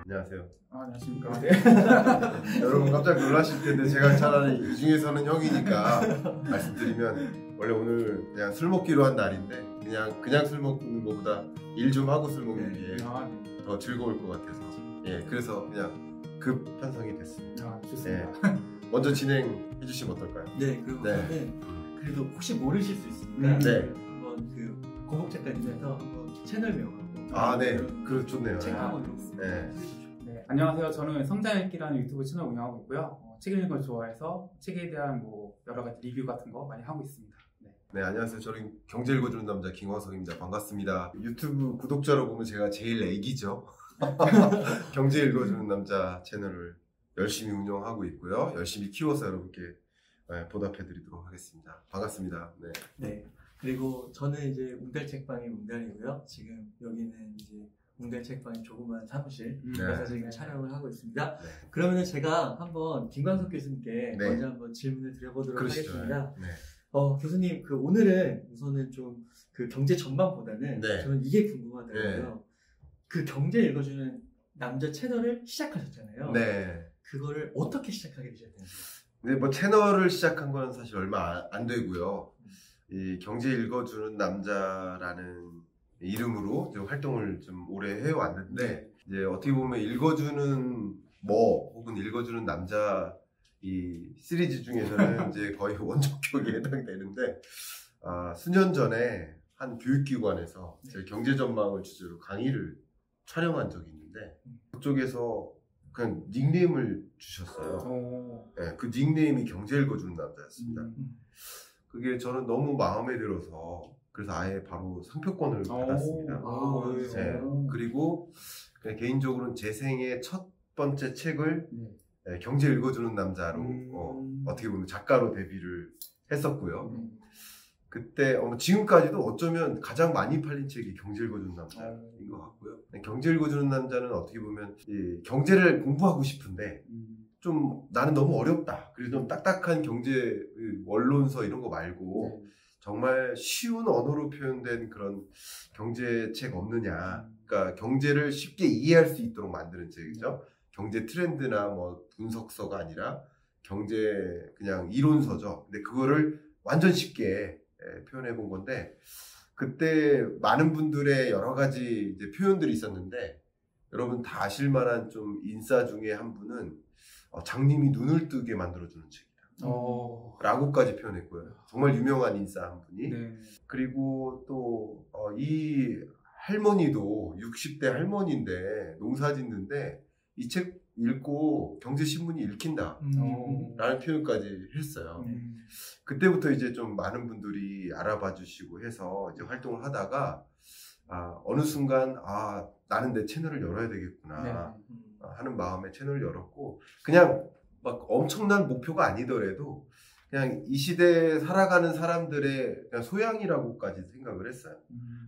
안녕하세요. 안녕하십니까. 네. 여러분 깜짝 놀라실 텐데 제가 차라리 이 중에서는 형이니까 말씀드리면 원래 오늘 그냥 술 먹기로 한 날인데 그냥 술 먹는 것보다 일 좀 하고 술 먹는 게 더 즐거울 것 같아서 그래서 그냥 급 편성이 됐습니다. 좋습니다. 먼저 진행해 주시면 어떨까요? 네, 그러면 그래도 혹시 모르실 수 있으니까 한번 그 고복 작가님께서 한번 채널명하고 그 좋네요. 책하고 이런 거 네, 안녕하세요. 저는 성장읽기라는 유튜브 채널 운영하고 있고요. 책 읽는 걸 좋아해서 책에 대한 여러 가지 리뷰 같은 거 많이 하고 있습니다. 네, 안녕하세요. 저는 경제 읽어주는 남자 김광석입니다. 반갑습니다. 유튜브 구독자로 보면 제가 제일 애기죠. 경제 읽어주는 남자 채널을 열심히 운영하고 있고요. 열심히 키워서 여러분께 보답해드리도록 하겠습니다. 반갑습니다. 네. 그리고 저는 이제 웅달책방의 웅달이고요. 지금 여기는 이제 웅달책방의 조그만 사무실에서 지금 촬영을 하고 있습니다. 그러면 제가 한번 김광석 교수님께 먼저 한번 질문을 드려보도록 하겠습니다. 교수님, 오늘은 우선은 좀 그 경제 전망보다는 저는 이게 궁금하더라고요. 그 경제 읽어주는 남자 채널을 시작하셨잖아요. 그거를 어떻게 시작하게 되셨는지. 네, 채널을 시작한 건 사실 얼마 안 되고요. 이 경제 읽어주는 남자라는 이름으로 이제 활동을 좀 오래 해왔는데 이제 어떻게 보면 읽어주는 혹은 읽어주는 남자 이 시리즈 중에서는 이제 거의 원조격에 해당되는데 수년 전에 한 교육기관에서 제 경제 전망을 주제로 강의를 촬영한 적이 있는데 그쪽에서 그냥 닉네임을 주셨어요. 그 닉네임이 경제 읽어주는 남자였습니다. 그게 저는 너무 마음에 들어서 그래서 아예 바로 상표권을 받았습니다. 그리고 그냥 개인적으로는 제 생애 첫 번째 책을 경제 읽어주는 남자로 어떻게 보면 작가로 데뷔를 했었고요. 그때 지금까지도 어쩌면 가장 많이 팔린 책이 경제 읽어주는 남자인 것 같고요. 경제 읽어주는 남자는 어떻게 보면 이 경제를 공부하고 싶은데 좀 나는 너무 어렵다. 그래서 좀 딱딱한 경제 원론서 이런 거 말고 정말 쉬운 언어로 표현된 그런 경제책 없느냐. 그러니까 경제를 쉽게 이해할 수 있도록 만드는 책이죠. 경제 트렌드나 분석서가 아니라 경제 그냥 이론서죠. 근데 그거를 완전 쉽게 표현해 본 건데 그때 많은 분들의 여러 가지 이제 표현들이 있었는데 여러분 다 아실 만한 좀 인싸 중에 한 분은 장님이 눈을 뜨게 만들어주는 책이다 라고까지 표현했고요. 정말 유명한 인싸 한 분이. 그리고 또 이 할머니도 60대 할머니인데 농사 짓는데 이 책 읽고 경제신문이 읽힌다 라는 표현까지 했어요. 그때부터 이제 좀 많은 분들이 알아봐 주시고 해서 이제 활동을 하다가 어느 순간 나는 내 채널을 열어야 되겠구나 하는 마음에 채널을 열었고 그냥 막 엄청난 목표가 아니더라도 그냥 이 시대에 살아가는 사람들의 그냥 소양이라고까지 생각을 했어요.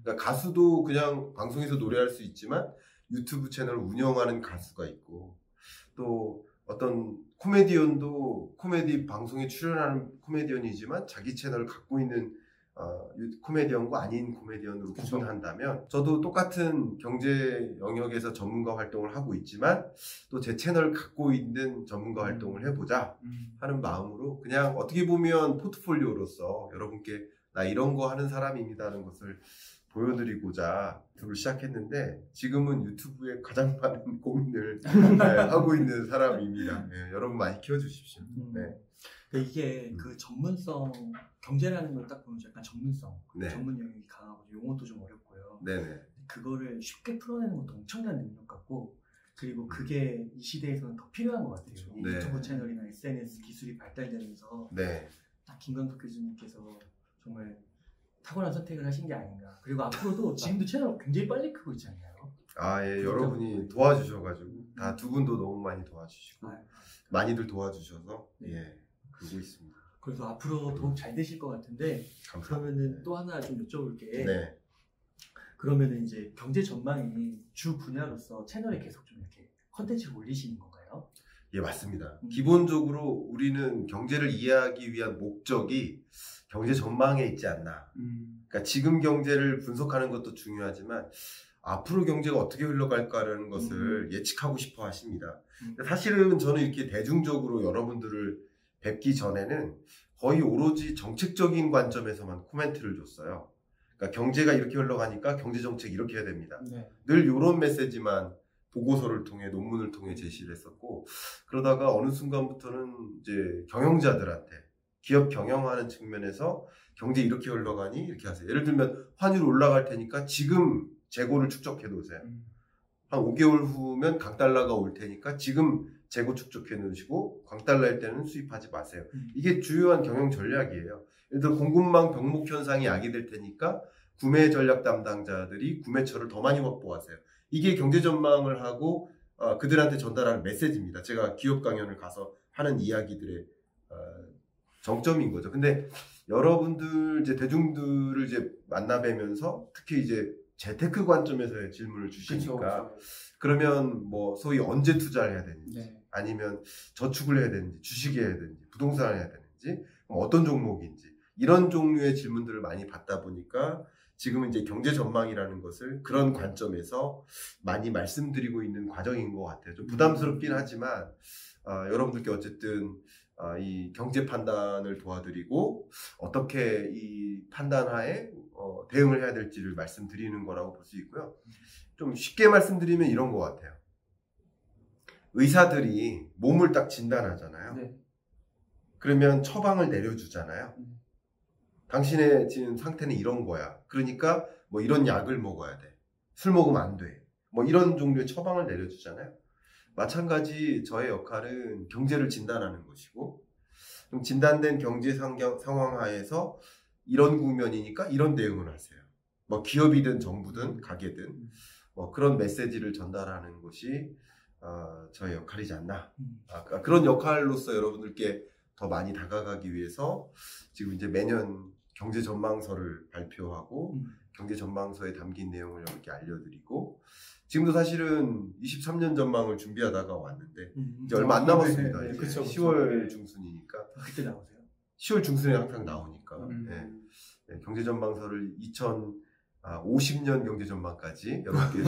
그러니까 가수도 그냥 방송에서 노래할 수 있지만 유튜브 채널을 운영하는 가수가 있고 또 어떤 코미디언도 코미디 방송에 출연하는 코미디언이지만 자기 채널을 갖고 있는 코미디언과 아닌 코미디언으로 구분한다면 저도 똑같은 경제 영역에서 전문가 활동을 하고 있지만 또 제 채널을 갖고 있는 전문가 활동을 해보자 하는 마음으로 그냥 어떻게 보면 포트폴리오로서 여러분께 나 이런 거 하는 사람입니다 하는 것을 보여드리고자 유튜브를 시작했는데 지금은 유튜브에 가장 많은 고민을 하고 있는 사람입니다. 여러분 많이 키워주십시오. 이게 그 전문성 경제라는 걸 딱 보면 약간 전문성 전문 영역이 강하고 용어도 좀 어렵고요. 그거를 쉽게 풀어내는 것도 엄청난 능력 같고 그리고 그게 이 시대에서는 더 필요한 것 같아요. 이 유튜브 채널이나 SNS 기술이 발달되면서 딱 김광석 교수님께서 정말 탁월한 선택을 하신 게 아닌가. 그리고 앞으로도 지금도 채널 굉장히 빨리 크고 있잖아요. 여러분이 도와주셔가지고 다 두 분도 너무 많이 도와주시고 많이들 도와주셔서 그러고 있습니다. 그래서 앞으로 더욱 잘 되실 것 같은데 그러면은 또 하나 좀 여쭤볼 게 그러면은 이제 경제 전망이 주 분야로서 채널에 계속 좀 이렇게 컨텐츠를 올리시는 건가요? 예, 맞습니다. 기본적으로 우리는 경제를 이해하기 위한 목적이 경제 전망에 있지 않나. 그러니까 지금 경제를 분석하는 것도 중요하지만 앞으로 경제가 어떻게 흘러갈까라는 것을 예측하고 싶어 하십니다. 사실은 저는 이렇게 대중적으로 여러분들을 뵙기 전에는 거의 오로지 정책적인 관점에서만 코멘트를 줬어요. 그러니까 경제가 이렇게 흘러가니까 경제정책 이렇게 해야 됩니다. 네. 늘 이런 메시지만 보고서를 통해 논문을 통해 제시를 했었고, 그러다가 어느 순간부터는 이제 경영자들한테 기업 경영하는 측면에서 경제 이렇게 흘러가니 이렇게 하세요. 예를 들면 환율 올라갈 테니까 지금 재고를 축적해 놓으세요. 한 5개월 후면 강달러가 올 테니까 지금 재고 축적해 놓으시고 강달러일 때는 수입하지 마세요. 이게 주요한 경영 전략이에요. 예를 들어 공급망 병목 현상이 야기될 테니까 구매 전략 담당자들이 구매처를 더 많이 확보하세요. 이게 경제 전망을 하고 그들한테 전달하는 메시지입니다. 제가 기업 강연을 가서 하는 이야기들의 정점인 거죠. 근데 여러분들 이제 대중들을 이제 만나뵈면서 특히 이제 재테크 관점에서의 질문을 주시니까 그쵸. 그러면 뭐 소위 언제 투자를 해야 되는지 네. 아니면 저축을 해야 되는지 주식을 해야 되는지 부동산을 해야 되는지 어떤 종목인지 이런 종류의 질문들을 많이 받다 보니까 지금은 이제 경제 전망이라는 것을 그런 관점에서 많이 말씀드리고 있는 과정인 것 같아요. 좀 부담스럽긴 하지만 여러분들께 어쨌든 이 경제 판단을 도와드리고 어떻게 이 판단하에 대응을 해야 될지를 말씀드리는 거라고 볼 수 있고요. 좀 쉽게 말씀드리면 이런 것 같아요. 의사들이 몸을 딱 진단하잖아요. 네. 그러면 처방을 내려주잖아요. 당신의 지금 상태는 이런 거야. 그러니까 뭐 이런 약을 먹어야 돼. 술 먹으면 안 돼. 뭐 이런 종류의 처방을 내려주잖아요. 마찬가지 저의 역할은 경제를 진단하는 것이고, 그럼 진단된 경제 상황 하에서 이런 국면이니까 이런 대응을 하세요. 뭐 기업이든 정부든 가게든 뭐 그런 메시지를 전달하는 것이 저의 역할이지 않나. 그런 역할로서 여러분들께 더 많이 다가가기 위해서 지금 이제 매년 경제 전망서를 발표하고 경제 전망서에 담긴 내용을 여러분께 알려드리고, 지금도 사실은 23년 전망을 준비하다가 왔는데 이제 얼마 안 남았습니다. 네, 이제 그쵸. 10월 중순이니까. 그때 나오세요? 10월 중순에 항상 나오니까 네, 경제 전망서를 2050년 경제 전망까지 여러분께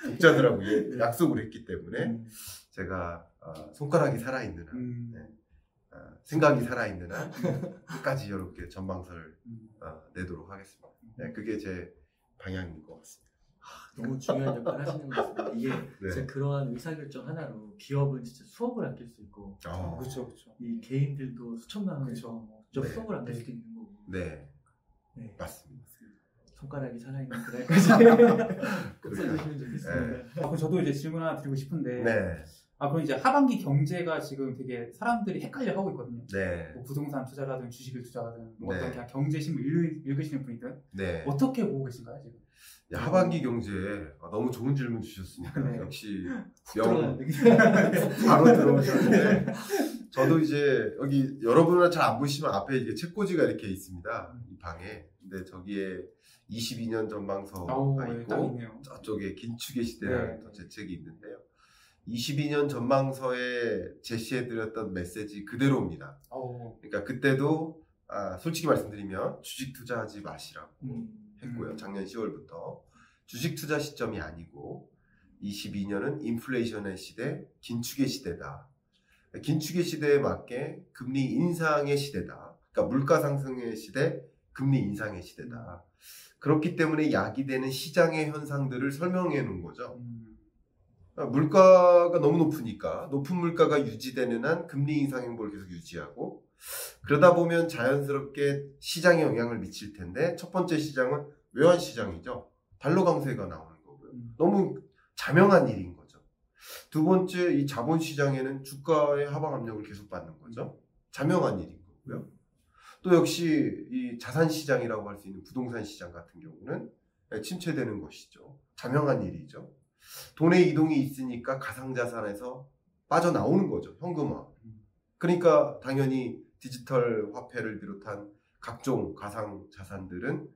독자들하고 약속을 했기 때문에 제가 손가락이 살아있는 한, 생각이 살아있는 한 끝까지 여러분께 전망서를 내도록 하겠습니다. 네, 그게 제 방향인 것 같습니다. 너무 중요한 역할을 하시는 것 같습니다. 이게 진짜 그러한 의사결정 하나로 기업은 진짜 수억을 아낄 수 있고, 그렇죠. 이 개인들도 수천만 원에서 네. 수억을 아낄 수도 있는 거고. 네, 네. 맞습니다. 손가락이 살아있는 그날까지 끝내주시면 좋겠습니다. 그럼 저도 이제 질문 하나 드리고 싶은데, 네, 그럼 이제 하반기 경제가 지금 되게 사람들이 헷갈려 하고 있거든요. 네, 뭐 부동산 투자라든 주식을 투자하든 뭐 네. 어떤 그냥 경제 신문 읽으시는 분이든 네. 어떻게 보고 계신가요 지금? 하반기 경제 너무 좋은 질문 주셨습니다. 네. 역시 들어가야 바로 들어오셨는데 저도 이제 여기 여러분은 잘 안 보시면 앞에 이게 책꽂이가 이렇게 있습니다. 이 방에. 근데 저기에 22년 전망서가 딱 있고 있네요. 저쪽에 긴축의 시대라는 네. 제 책이 있는데요. 22년 전망서에 제시해드렸던 메시지 그대로입니다. 그러니까 그때도 솔직히 말씀드리면 주식 투자하지 마시라고 했고요. 작년 10월부터 주식 투자 시점이 아니고 22년은 인플레이션의 시대, 긴축의 시대다. 긴축의 시대에 맞게 금리 인상의 시대다. 그러니까 물가 상승의 시대, 금리 인상의 시대다. 그렇기 때문에 야기되는 시장의 현상들을 설명해 놓은 거죠. 물가가 너무 높으니까 높은 물가가 유지되는 한 금리 인상 행보를 계속 유지하고, 그러다 보면 자연스럽게 시장에 영향을 미칠 텐데 첫 번째 시장은 외환 시장이죠. 달러 강세가 나오는 거고요. 너무 자명한 일인 거죠. 두 번째, 이 자본 시장에는 주가의 하방 압력을 계속 받는 거죠. 자명한 일인 거고요. 또 역시 이 자산 시장이라고 할 수 있는 부동산 시장 같은 경우는 침체되는 것이죠. 자명한 일이죠. 돈의 이동이 있으니까 가상자산에서 빠져나오는 거죠. 현금화. 그러니까 당연히 디지털 화폐를 비롯한 각종 가상자산들은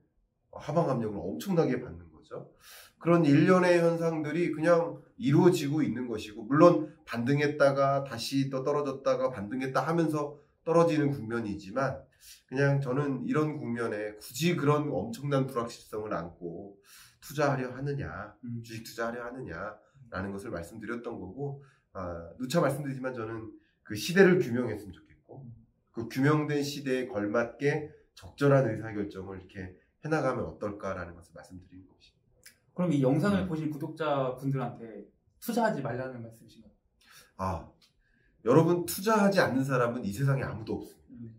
하방 압력을 엄청나게 받는 거죠. 그런 일련의 현상들이 그냥 이루어지고 있는 것이고, 물론 반등했다가 다시 또 떨어졌다가 반등했다 하면서 떨어지는 국면이지만, 그냥 저는 이런 국면에 굳이 그런 엄청난 불확실성을 안고 투자하려 하느냐, 주식 투자하려 하느냐라는 것을 말씀드렸던 거고, 누차 말씀드리지만 저는 그 시대를 규명했으면 좋겠고, 그 규명된 시대에 걸맞게 적절한 의사결정을 이렇게 해나가면 어떨까라는 것을 말씀드리는 것입니다. 그럼 이 영상을 보신 구독자분들한테 투자하지 말라는 말씀이신가요? 여러분 투자하지 않는 사람은 이 세상에 아무도 없습니다.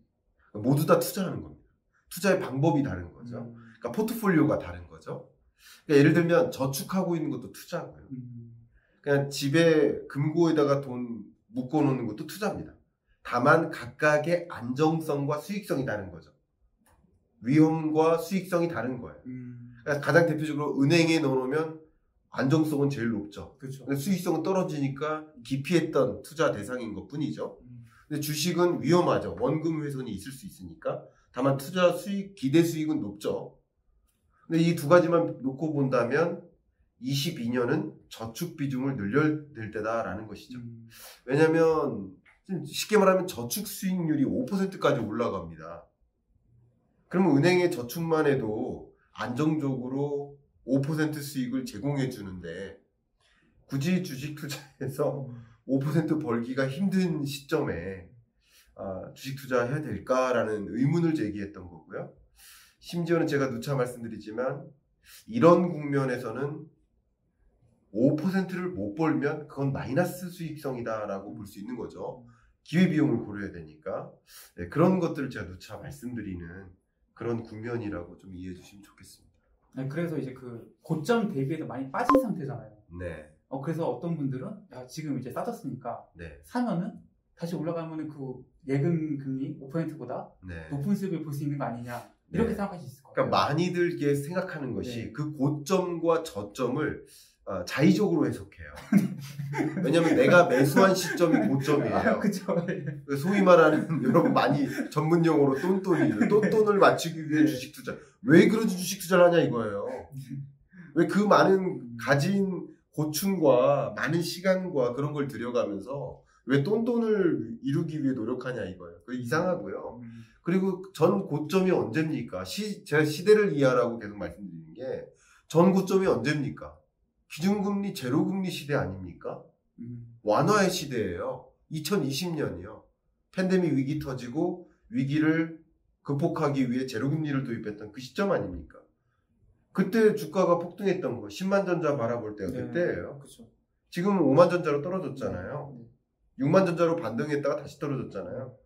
모두 다 투자하는 겁니다. 투자의 방법이 다른 거죠. 그러니까 포트폴리오가 다른 거죠. 그러니까 예를 들면 저축하고 있는 것도 투자고요. 그냥 집에 금고에다가 돈 묶어놓는 것도 투자입니다. 다만 각각의 안정성과 수익성이 다른 거죠. 위험과 수익성이 다른 거예요. 그러니까 가장 대표적으로 은행에 넣어놓으면 안정성은 제일 높죠. 그렇죠. 근데 수익성은 떨어지니까 기피했던 투자 대상인 것 뿐이죠. 근데 주식은 위험하죠. 원금 훼손이 있을 수 있으니까. 다만 투자 수익, 기대 수익은 높죠. 근데 이 두 가지만 놓고 본다면 22년은 저축 비중을 늘려야 될 때다라는 것이죠. 왜냐하면 쉽게 말하면 저축 수익률이 5%까지 올라갑니다. 그러면 은행의 저축만 해도 안정적으로 5% 수익을 제공해 주는데 굳이 주식 투자해서 5% 벌기가 힘든 시점에 주식 투자해야 될까라는 의문을 제기했던 거고요. 심지어는 제가 누차 말씀드리지만 이런 국면에서는 5%를 못 벌면 그건 마이너스 수익성이다라고 볼 수 있는 거죠. 기회비용을 고려해야 되니까. 네, 그런 것들을 제가 누차 말씀드리는 그런 국면이라고 좀 이해해 주시면 좋겠습니다. 네, 그래서 이제 그 고점 대비해서 많이 빠진 상태잖아요. 네. 그래서 어떤 분들은 지금 이제 싸졌으니까 네. 사면은 다시 올라가면은 그 예금 금리 5%보다 네. 높은 수익을 볼 수 있는 거 아니냐 이렇게 네. 생각할 수 있을 것 그러니까 같아요. 많이들 이게 생각하는 것이 네. 그 고점과 저점을 자의적으로 해석해요. 왜냐면 내가 매수한 시점이 고점이에요. 그렇죠. 소위 말하는 여러분 많이 전문 용어로 똔똔이죠. 똔똔을 맞추기 위해 주식 투자. 왜 그런지 주식 투자를 하냐 이거예요. 왜 그 많은 가진 고충과 많은 시간과 그런 걸 들여가면서 왜 똔똔을 이루기 위해 노력하냐 이거예요. 그게 이상하고요. 그리고 전 고점이 언제입니까? 제가 시대를 이해하라고 계속 말씀드리는 게 전 고점이 언제입니까? 기준금리 제로금리 시대 아닙니까? 완화의 시대예요. 2020년이요. 팬데믹 위기 터지고 위기를 극복하기 위해 제로금리를 도입했던 그 시점 아닙니까? 그때 주가가 폭등했던 거 10만전자 바라볼 때가 네. 그때예요. 그렇죠. 지금은 5만전자로 떨어졌잖아요. 네. 6만전자로 반등했다가 다시 떨어졌잖아요.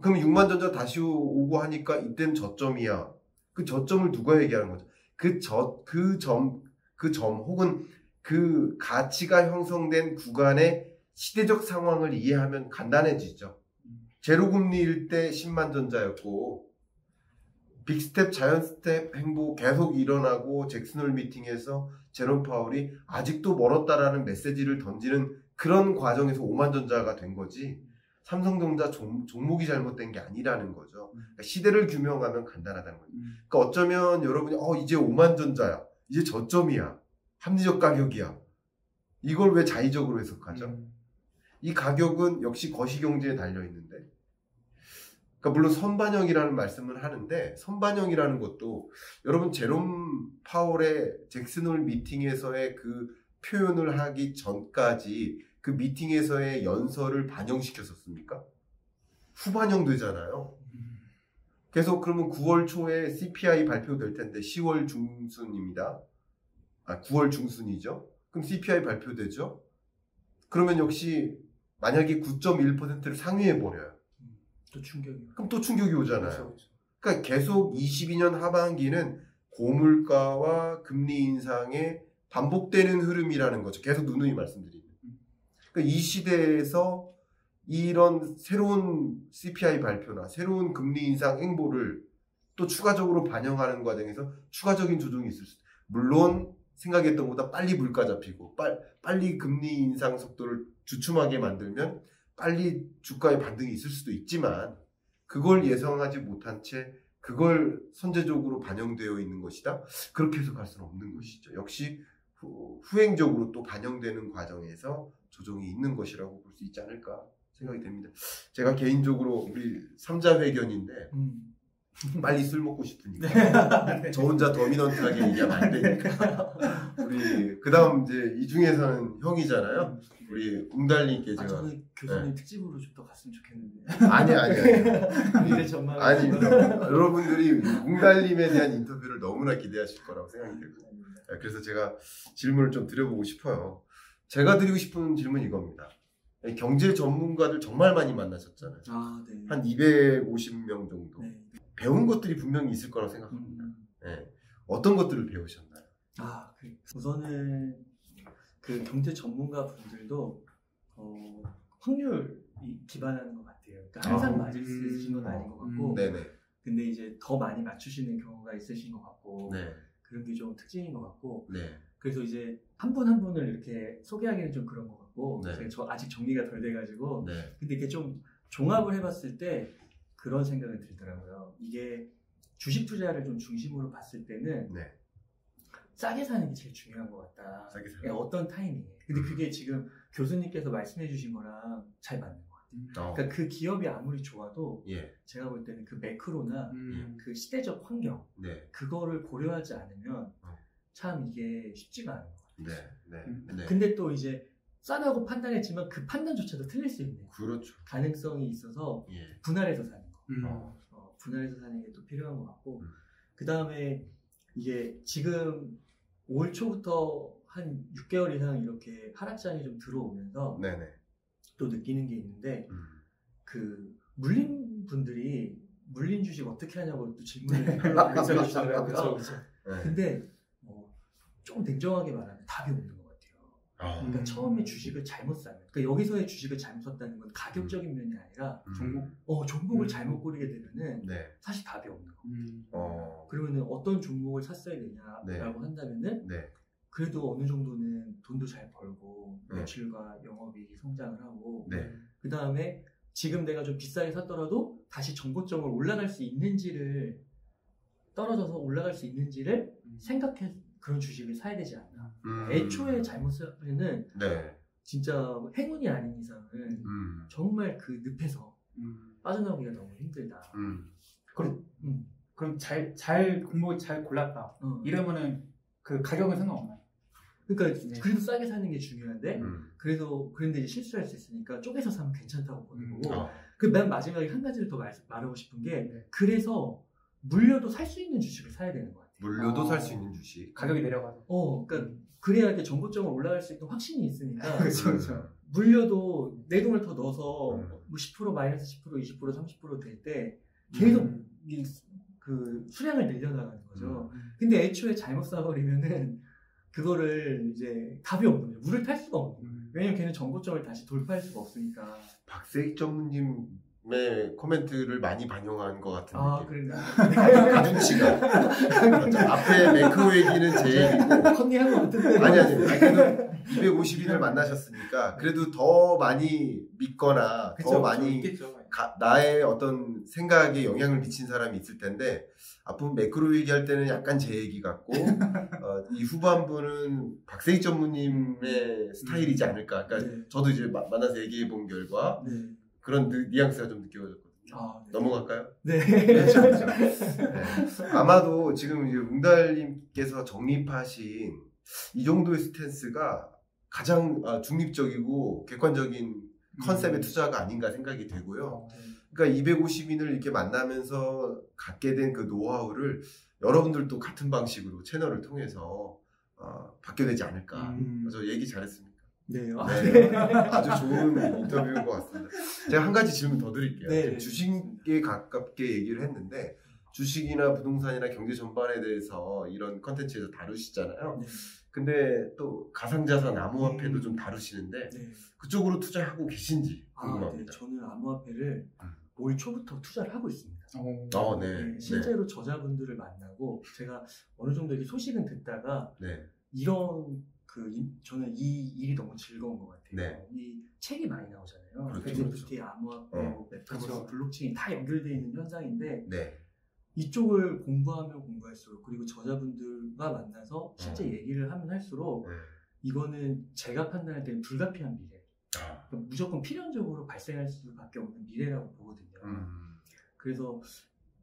그럼 6만전자 다시 오고 하니까 이때는 저점이야. 그 저점을 누가 얘기하는 거죠? 그 점 혹은 그 가치가 형성된 구간의 시대적 상황을 이해하면 간단해지죠. 제로금리일 때 10만전자였고 빅스텝, 자이언트스텝 행보 계속 일어나고 잭슨홀 미팅에서 제롬 파월이 아직도 멀었다라는 메시지를 던지는 그런 과정에서 5만전자가 된 거지 삼성전자 종목이 잘못된 게 아니라는 거죠. 그러니까 시대를 규명하면 간단하다는 거죠. 그러니까 어쩌면 여러분이 이제 5만전자야. 이제 저점이야. 합리적 가격이야. 이걸 왜 자의적으로 해석하죠? 이 가격은 역시 거시경제에 달려있는데 그러니까 물론 선반영이라는 말씀을 하는데 선반영이라는 것도 여러분 제롬 파월의 잭슨홀 미팅에서의 그 표현을 하기 전까지 그 미팅에서의 연설을 반영시켰었습니까? 후반영 되잖아요. 계속 그러면 9월 초에 CPI 발표될 텐데 10월 중순입니다. 9월 중순이죠. 그럼 CPI 발표되죠. 그러면 역시 만약에 9.1%를 상회해버려요. 또 충격이. 그럼 또 충격이 오잖아요. 그렇죠. 그러니까 계속 22년 하반기는 고물가와 금리 인상의 반복되는 흐름이라는 거죠. 계속 누누이 말씀드리는. 그러니까 이 시대에서 이런 새로운 CPI 발표나 새로운 금리 인상 행보를 또 추가적으로 반영하는 과정에서 추가적인 조정이 있을 수 있어요. 물론 생각했던 것보다 빨리 물가 잡히고 빨리 금리 인상 속도를 주춤하게 만들면 빨리 주가의 반등이 있을 수도 있지만 그걸 예상하지 못한 채 그걸 선제적으로 반영되어 있는 것이다. 그렇게 해석할 수는 없는 것이죠. 역시 후행적으로 또 반영되는 과정에서 조정이 있는 것이라고 볼 수 있지 않을까 생각이 됩니다. 제가 개인적으로 우리 3자 회견인데 빨리 술 먹고 싶으니까 저 혼자 도미넌트하게 얘기하면 안 되니까 우리 그다음 이제 이 중에서는 형이잖아요. 우리 웅달님께 제가 저는 교수님 특집으로 좀 더 갔으면 좋겠는데. 아니 미래 전망. 아닙니다. 여러분들이 웅달님에 대한 인터뷰를 너무나 기대하실 거라고 생각이 들고 그래서 제가 질문을 좀 드려보고 싶어요. 제가 드리고 싶은 질문이 이겁니다. 경제 전문가들 정말 많이 만나셨잖아요. 네. 한 250명 정도. 네. 배운 것들이 분명히 있을 거라고 생각합니다. 네. 어떤 것들을 배우셨나요? 우선은 그 경제 전문가 분들도 확률이 기반하는 것 같아요. 그러니까 항상 맞으신 건 아닌 것 같고, 네네. 근데 이제 더 많이 맞추시는 경우가 있으신 것 같고, 네. 그런 게 좀 특징인 것 같고, 네. 그래서 이제 한 분 한 분을 이렇게 소개하기는 좀 그런 것 같고, 네. 제가 아직 정리가 덜 돼가지고, 네. 근데 이게 좀 종합을 해봤을 때 그런 생각이 들더라고요. 이게 주식 투자를 좀 중심으로 봤을 때는 네. 싸게 사는 게 제일 중요한 것 같다. 싸게 사는 어떤 타이밍에. 근데 그게 지금 교수님께서 말씀해 주신 거랑 잘 맞는 것 같아요. 그러니까 그 기업이 아무리 좋아도 예. 제가 볼 때는 그 매크로나 그 시대적 환경 네. 그거를 고려하지 않으면 참 이게 쉽지가 않은 것 같아요. 네. 네. 근데 또 이제 싸다고 판단했지만 그 판단조차도 틀릴 수 있는 그렇죠. 가능성이 있어서 예. 분할해서 사는 거. 분할해서 사는 게 또 필요한 것 같고 그 다음에 이게 지금 올 초부터 한 6개월 이상 이렇게 하락장이 좀 들어오면서 네네. 또 느끼는 게 있는데 그 물린 분들이 물린 주식 어떻게 하냐고 또 질문을 해주시더라고요. 근데 조금 냉정하게 말하면 답이 없는 것 같아요. 그러니까 처음에 주식을 잘못 사면, 그러니까 여기서의 주식을 잘못 샀다는 건 가격적인 면이 아니라 종목을 잘못 고르게 되면은 네. 사실 답이 없는 거. 그러면은 어떤 종목을 샀어야 되냐라고 네. 한다면은 네. 그래도 어느 정도는 돈도 잘 벌고 네. 매출과 영업이익이 성장을 하고 네. 그 다음에 지금 내가 좀 비싸게 샀더라도 다시 정고점을 올라갈 수 있는지를 떨어져서 올라갈 수 있는지를 생각해 그런 주식을 사야 되지 않나. 애초에 잘못 사면은 네. 진짜 행운이 아닌 이상은 정말 그 늪에서 빠져나오기가 너무 힘들다. 그럼 공목을 잘 골랐다. 이러면은 그 가격은 상관없나요? 그러니까 네. 그래도 싸게 사는 게 중요한데 그런데 이제 실수할 수 있으니까 쪼개서 사면 괜찮다고 보는 거고. 맨 마지막에 한 가지를 더 말하고 싶은 게 그래서 물려도 살 수 있는 주식을 사야 되는 것 같아요. 물려도 살 수 있는 주식. 가격이 내려가서. 그러니까 그래야 이렇게 정고점을 올라갈 수 있는 확신이 있으니까. 그렇죠. 물려도 내 돈을 더 넣어서 뭐 10% 마이너스 10% 20% 30% 될 때 계속 그 수량을 늘려나가는 거죠. 근데 애초에 잘못 사버리면은 그거를 이제 답이 없는 거예요. 물을 탈 수가 없는 거예요. 왜냐면 걔는 정고점을 다시 돌파할 수가 없으니까. 박세익 전무님의 코멘트를 많이 반영한 것 같은 느낌. 가준 씨가 앞에 매크로 얘기는 제 얘기고 컨닝한 것 같은데. 아니 그래도 250인을 만나셨으니까 그래도 더 많이 믿거나 더 많이 나의 어떤 생각에 영향을 미친 사람이 있을 텐데 앞부분 매크로 얘기할 때는 약간 제 얘기 같고 이 후반부는 박세익 전무님의 스타일이지 않을까. 그러니까 저도 이제 만나서 얘기해 본 결과 그런 뉘앙스가 좀 느껴졌거든요. 넘어갈까요? 네. 그렇죠. 네. 아마도 지금 이제 웅달님께서 정립하신 이 정도의 스탠스가 가장 중립적이고 객관적인 컨셉의 투자가 아닌가 생각이 되고요. 그러니까 250인을 이렇게 만나면서 갖게 된 그 노하우를 여러분들도 같은 방식으로 채널을 통해서 받게 되지 않을까. 저 얘기 잘했습니까? 네. 네. 아주 좋은 인터뷰인 것 같습니다. 제가 한 가지 질문 더 드릴게요. 네. 주식에 가깝게 얘기를 했는데 주식이나 부동산이나 경제 전반에 대해서 이런 컨텐츠에서 다루시잖아요. 근데 또 가상자산 암호화폐도 좀 다루시는데 그쪽으로 투자하고 계신지 궁금합니다. 저는 암호화폐를 올 초부터 투자를 하고 있습니다. 네. 실제로 저자분들을 만나고 제가 어느 정도 이렇게 소식은 듣다가 이런 저는 이 일이 너무 즐거운 것 같아요. 이 책이 많이 나오잖아요. NFT, 암호화폐, 메타버스, 블록체인 다 연결되어 있는 현상인데 이쪽을 공부하면 공부할수록 그리고 저자분들과 만나서 실제 얘기를 하면 할수록 이거는 제가 판단할 때는 불가피한 미래, 무조건 필연적으로 발생할 수밖에 없는 미래라고 보거든요. 그래서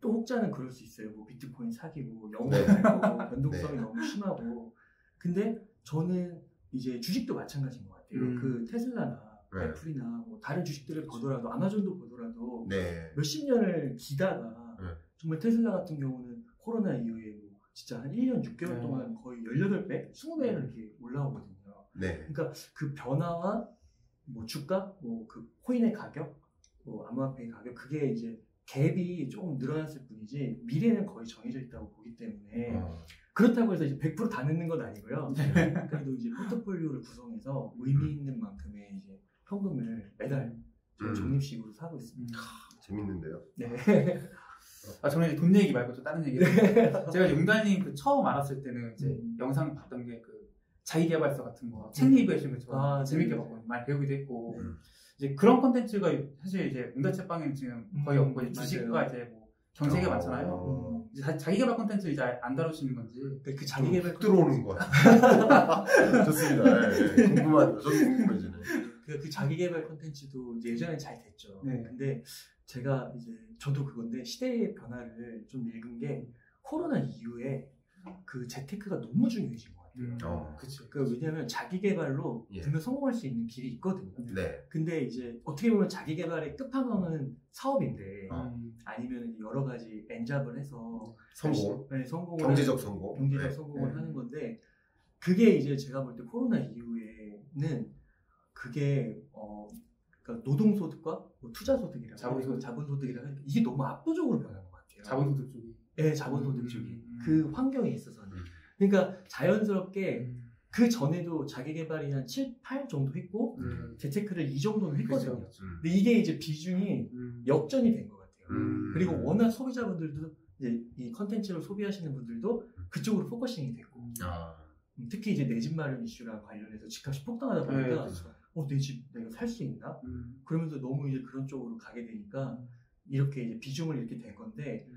또 혹자는 그럴 수 있어요. 뭐 비트코인 사기고 영어 네. 말고 변동성이 네. 너무 심하고. 근데 저는 이제 주식도 마찬가지인 것 같아요. 그 테슬라나 네. 애플이나 뭐 다른 주식들을 보더라도 아마존도 보더라도 네. 몇십 년을 기다가 네. 정말 테슬라 같은 경우는 코로나 이후에 뭐 진짜 한 1년 6개월 네. 동안 거의 18배, 20배 이렇게 올라오거든요. 네. 그러니까 그 변화와 뭐 주가, 뭐 그 코인의 가격, 뭐 암호화폐의 가격, 그게 이제 갭이 조금 늘어났을 뿐이지 미래는 거의 정해져 있다고 보기 때문에 그렇다고 해서 이제 100% 다 넣는 건 아니고요. 그래도 이제 포트폴리오를 구성해서 의미 있는 만큼의 이제 현금을 매달 적립식으로 사고 있습니다. 재밌는데요. 네. 저는 이제 돈 얘기 말고 좀 다른 얘기를. 제가 용달님 그 처음 알았을 때는 이제 영상 봤던 게 그 자기개발서 같은 거, 책 리뷰하시는 거 재밌게 봤거든요. 많이 배우기도 했고. 이제 그런 콘텐츠가 사실 이제 웅달책방에는 지금 거의 없고, 이제 주식과 이제 뭐 경제가 많잖아요. 이제 자기개발 콘텐츠 이제 안 다루시는 건지. 그 자기개발 훅 들어오는 거 같아요. 좋습니다. 네. 궁금하죠. 저도 궁금해지네. 그 자기개발 콘텐츠도 예전에 잘 됐죠. 네. 근데 제가 이제 저도 그건데 시대의 변화를 좀 읽은 게 코로나 이후에 그 재테크가 너무 중요해진 것 같아요. 그치. 왜냐하면 자기개발로 예. 분명 성공할 수 있는 길이 있거든요. 네. 근데 이제 어떻게 보면 자기개발의 끝판왕은 사업인데 아니면 여러 가지 엔잡을 해서 성공. 네, 성공을 경제적 성공. 경제적 네. 성공을 하는 건데 그게 이제 제가 볼 때 코로나 이후에는 그게 그러니까 노동소득과 뭐 투자소득이라고 자본소득이라고 하니까 이게 너무 압도적으로 변한 것 같아요. 자본소득 쪽이. 네, 자본소득 쪽이 그 환경에 있어서는. 그러니까 자연스럽게 그 전에도 자기개발이 한 7, 8 정도 했고 재테크를 이 정도는 했거든요. 그렇죠. 근데 이게 이제 비중이 역전이 된 것 같아요. 그리고 워낙 소비자분들도 이제 이 컨텐츠를 소비하시는 분들도 그쪽으로 포커싱이 됐고 특히 이제 내 집 마련 이슈랑 관련해서 집값이 폭등하다 보니까 네, 그렇죠. 내 집 내가 살 수 있나? 그러면서 너무 이제 그런 쪽으로 가게 되니까 이렇게 이제 비중을 이렇게 된 건데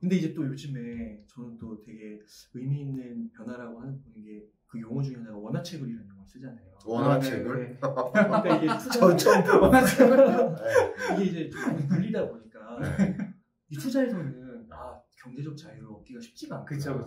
근데 이제 또 요즘에 저는 또 되게 의미 있는 변화라고 하는 게 그 용어 중에 하나가 원화채굴이라는 용어를 쓰잖아요. 원화채굴? 그러니까 이게 전 처음 들어봤어요. 이게 이제 좀 많이 불리다 보니까 이 투자에서는 경제적 자유를 얻기가 쉽지가 않고 그쵸.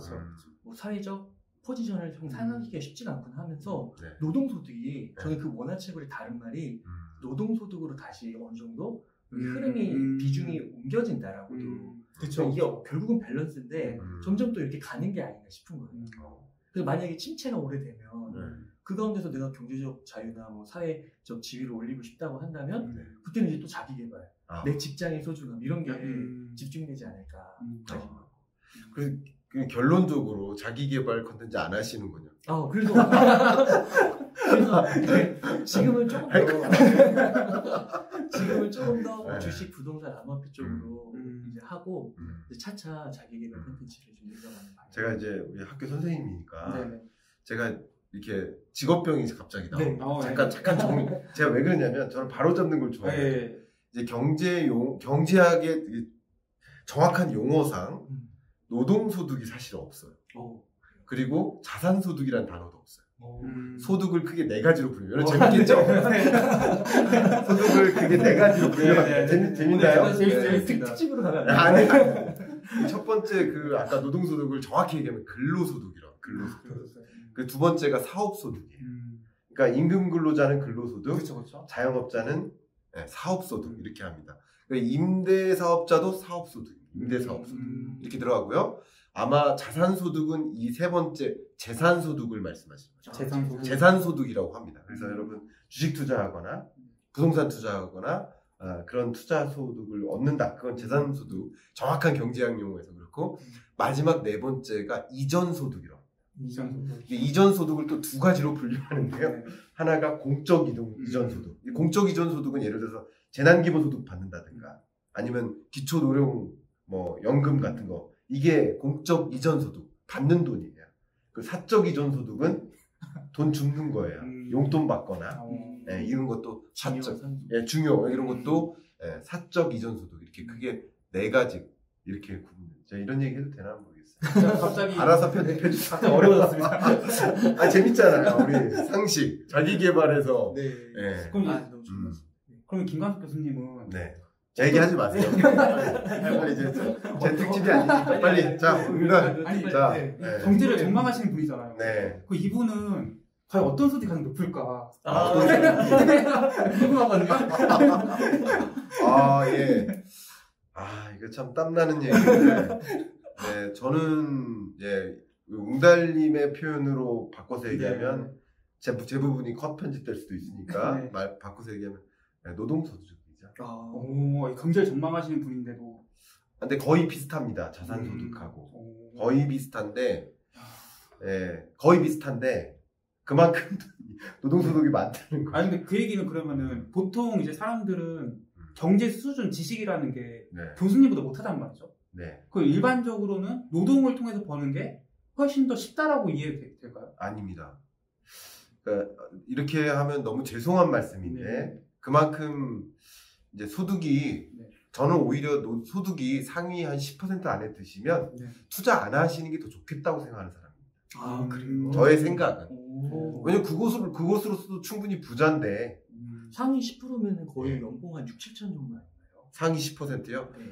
뭐 사회적 포지션을 좀 상하기가 쉽지가 않구나 하면서 네. 노동소득이 저는 그 원화채굴의 다른 말이 노동소득으로 다시 어느 정도 흐름이 비중이 옮겨진다라고도 그쵸. 이게 결국은 밸런스인데 점점 또 이렇게 가는 게 아닌가 싶은 거예요. 그래서 만약에 침체가 오래되면 그 가운데서 내가 경제적 자유나 뭐 사회적 지위를 올리고 싶다고 한다면 그때는 이제 또 자기개발, 내 직장의 소중함 이런 게 집중되지 않을까. 그 결론적으로 자기개발 컨텐츠 안 하시는군요. 그래서 지금은 조금 더 주식, 부동산, 암호화폐 쪽으로 이제 하고 이제 차차 자기개발 콘텐츠를 좀 늘려가는 방향. 제가 이제 우리 학교 선생님이니까 네네. 제가 이렇게 직업병이 갑자기 나오고 네. 잠깐 정리. 제가 왜 그러냐면 저는 바로 잡는 걸 좋아해요. 네. 이제 경제학의 정확한 용어상 노동소득이 사실 없어요. 그리고 자산소득이라는 단어도 없어요. 소득을 크게 네 가지로 분류해요. 재밌겠죠? 소득을 크게 네 가지로 분류해요. 재밌나요? 재밌습니다. 특집으로 가면 아니. 첫 번째 아까 노동소득을 정확히 얘기하면 근로소득이라고. 근로소득. 그 두 번째가 사업소득이에요. 그러니까 임금 근로자는 근로소득, 그쵸. 자영업자는 사업소득 이렇게 합니다. 그러니까 임대사업자도 사업소득, 임대사업소득 이렇게 들어가고요. 아마 자산소득은 이 세 번째 재산소득을 말씀하시는 거죠. 재산소득이라고 합니다. 그래서 여러분 주식 투자하거나 부동산 투자하거나 그런 투자소득을 얻는다. 그건 재산소득. 정확한 경제학 용어에서 그렇고 마지막 네 번째가 이전소득이라고. 이전소득을 또 두 가지로 분류하는데요. 하나가 공적 이전소득. 이 공적 이전소득은 예를 들어서 재난기본소득 받는다든가 아니면 기초노령 연금 같은 거. 이게 공적 이전소득, 받는 돈이에요. 그 사적 이전소득은 돈 줍는 거예요. 용돈 받거나 이런 것도 사적, 중요 이런 것도 사적 이전소득 이렇게 크게 네 가지 이렇게 제가 이런 얘기 해도 되나 모르겠어요. 갑자기 알아서 편집해 주세요. 갑자기 어려워졌습니다. 재밌잖아요. 우리 상식 자기 개발에서. 그럼 김광석 교수님은 제 얘기하지 마세요. 빨리 이제 제 특집이 아니니까 빨리 자 응답. 아니, 자, 네. 네. 경제를 전망하시는 분이잖아요. 네. 그 이분은 과연 어떤 소득이 가장 높을까? 궁금하거든요. 아, 예. 아, 이거 참 땀나는 얘기인데, 네, 저는, 예, 웅달님의 표현으로 바꿔서 얘기하면, 제 부분이 컷 편집될 수도 있으니까, 네. 말 바꿔서 얘기하면, 네, 노동소득이죠. 오, 경제를 전망하시는 분인데도. 근데 거의 비슷합니다. 자산소득하고. 거의 비슷한데, 예, 거의 비슷한데, 그만큼 노동소득이 많다는 거죠. 아니, 근데 그 얘기는 그러면은, 보통 이제 사람들은 경제 수준 지식이라는 게 네. 교수님보다 못하단 말이죠. 네. 그 일반적으로는 노동을 통해서 버는 게 훨씬 더 쉽다라고 이해될까요? 아닙니다. 그러니까 이렇게 하면 너무 죄송한 말씀인데, 네. 그만큼 이제 소득이, 네. 저는 오히려 소득이 상위 한 10% 안에 드시면 네. 투자 안 하시는 게 더 좋겠다고 생각하는 사람입니다. 아, 그래요? 저의 생각은. 오. 왜냐면 그것으로서도 충분히 부자인데, 상위 10%면 거의 연봉 한 6, 7천 정도 아닌가요? 상위 10%요? 네.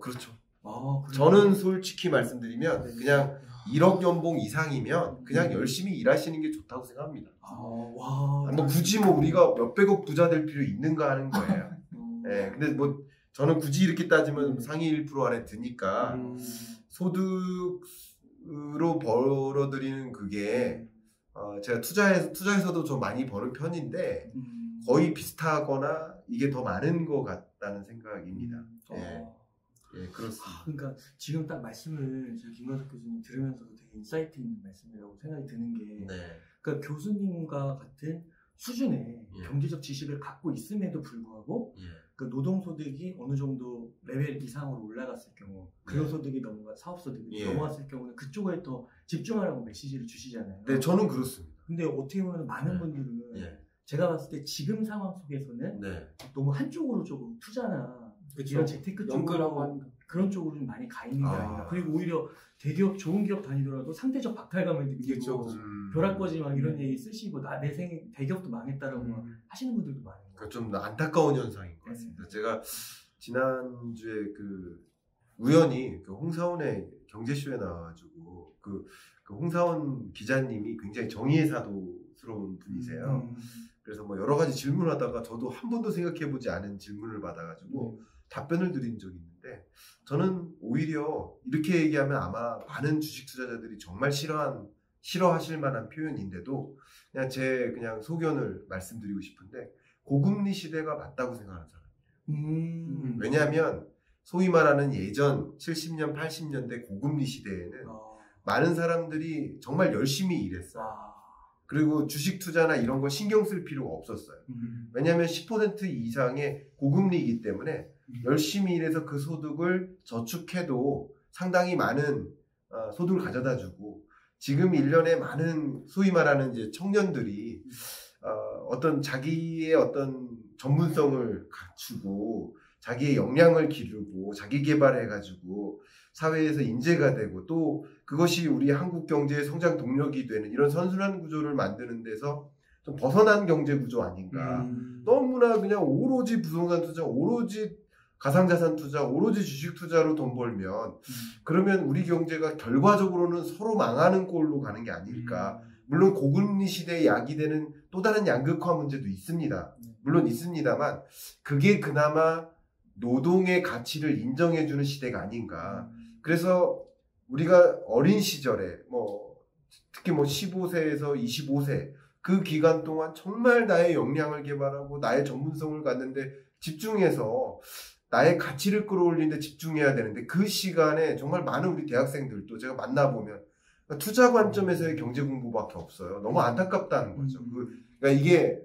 그렇죠. 아, 그래요? 저는 솔직히 말씀드리면, 네. 그냥 1억 연봉 이상이면 그냥 열심히 일하시는 게 좋다고 생각합니다. 아, 와. 뭐 굳이 뭐 우리가 몇백억 부자 될 필요 있는가 하는 거예요. 네, 근데 뭐 저는 굳이 이렇게 따지면 상위 1% 안에 드니까 소득으로 벌어들이는 그게 제가 투자에서도 좀 많이 버는 편인데 거의 비슷하거나 이게 더 많은 것 같다는 생각입니다. 예, 예, 그렇습니다. 그러니까 지금 딱 말씀을 제가 김광석 교수님 들으면서도 되게 인사이트 있는 말씀이라고 생각이 드는 게, 네, 그러니까 교수님과 같은 수준의 예. 경제적 지식을 갖고 있음에도 불구하고 예, 그 노동소득이 어느 정도 레벨 이상으로 올라갔을 경우, 근로소득이 사업소득이 예. 넘어갔을 경우는 그쪽에 더 집중하라고 메시지를 주시잖아요. 네, 저는 그렇습니다. 근데 어떻게 보면 많은 네. 분들은 예, 제가 봤을 때 지금 상황 속에서는 네, 너무 한쪽으로 조금 투자나 그쵸. 이런 재테크 연구라고 쪽으로 하는 거. 그런 쪽으로 좀 많이 가 있는 게 아. 아닌가. 그리고 오히려 대기업, 좋은 기업 다니더라도 상대적 박탈감을 느끼고 벼락거지 막 이런 얘기 쓰시고 내 생에 대기업도 망했다라고 막 하시는 분들도 많아요. 그러니까 좀 안타까운 현상인 것 같습니다. 제가 지난주에 우연히 홍사원의 경제쇼에 나와가지고 그 홍사원 기자님이 굉장히 정의의 사도스러운 분이세요. 그래서 뭐 여러 가지 질문하다가 저도 한 번도 생각해보지 않은 질문을 받아가지고 답변을 드린 적이 있는데, 저는 오히려 이렇게 얘기하면 아마 많은 주식 투자자들이 정말 싫어하실 만한 표현인데도 그냥 소견을 말씀드리고 싶은데, 고금리 시대가 맞다고 생각하는 사람이에요. 왜냐하면 소위 말하는 예전 70년, 80년대 고금리 시대에는 많은 사람들이 정말 열심히 일했어요. 그리고 주식 투자나 이런 거 신경 쓸 필요가 없었어요. 왜냐하면 10% 이상의 고금리이기 때문에 열심히 일해서 그 소득을 저축해도 상당히 많은 소득을 가져다 주고, 지금 1년에 많은 소위 말하는 이제 청년들이 어떤 자기의 어떤 전문성을 갖추고 자기의 역량을 기르고 자기 개발해가지고 사회에서 인재가 되고, 또 그것이 우리 한국 경제의 성장 동력이 되는 이런 선순환 구조를 만드는 데서 좀 벗어난 경제 구조 아닌가. 너무나 그냥 오로지 부동산 투자, 오로지 가상자산 투자, 오로지 주식 투자로 돈 벌면 그러면 우리 경제가 결과적으로는 서로 망하는 꼴로 가는 게 아닐까. 물론 고금리 시대에 야기되는 또 다른 양극화 문제도 있습니다. 물론 있습니다만 그게 그나마 노동의 가치를 인정해주는 시대가 아닌가. 그래서 우리가 어린 시절에 특히 15세에서 25세 그 기간 동안 정말 나의 역량을 개발하고 나의 전문성을 갖는데 집중해서 나의 가치를 끌어올리는데 집중해야 되는데, 그 시간에 정말 많은 우리 대학생들도 제가 만나보면 투자 관점에서의 경제 공부밖에 없어요. 너무 안타깝다는 거죠. 그러니까 이게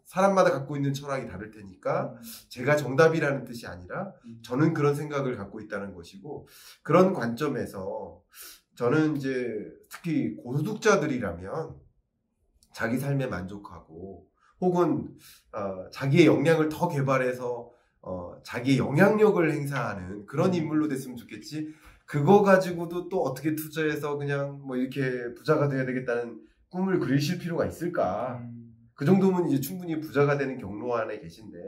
사람마다 갖고 있는 철학이 다를 테니까 제가 정답이라는 뜻이 아니라 저는 그런 생각을 갖고 있다는 것이고, 그런 관점에서 저는 이제 특히 고소득자들이라면 자기 삶에 만족하고 혹은 자기의 역량을 더 개발해서 자기의 영향력을 행사하는 그런 인물로 됐으면 좋겠지, 그거 가지고도 또 어떻게 투자해서 그냥 이렇게 부자가 돼야 되겠다는 꿈을 그리실 필요가 있을까. 그 정도면 이제 충분히 부자가 되는 경로 안에 계신데,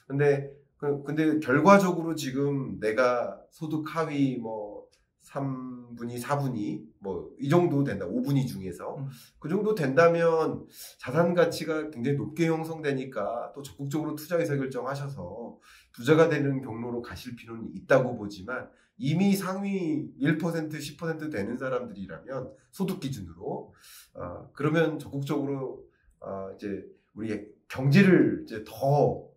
근데 근데 결과적으로 지금 내가 소득 하위 뭐 3분위, 4분위 뭐 이 정도 된다. 5분위 중에서 그 정도 된다면 자산 가치가 굉장히 높게 형성되니까 또 적극적으로 투자 의사 결정하셔서 부자가 되는 경로로 가실 필요는 있다고 보지만 이미 상위 1%, 10% 되는 사람들이라면 소득 기준으로 그러면 적극적으로 이제 우리 경제를 이제 더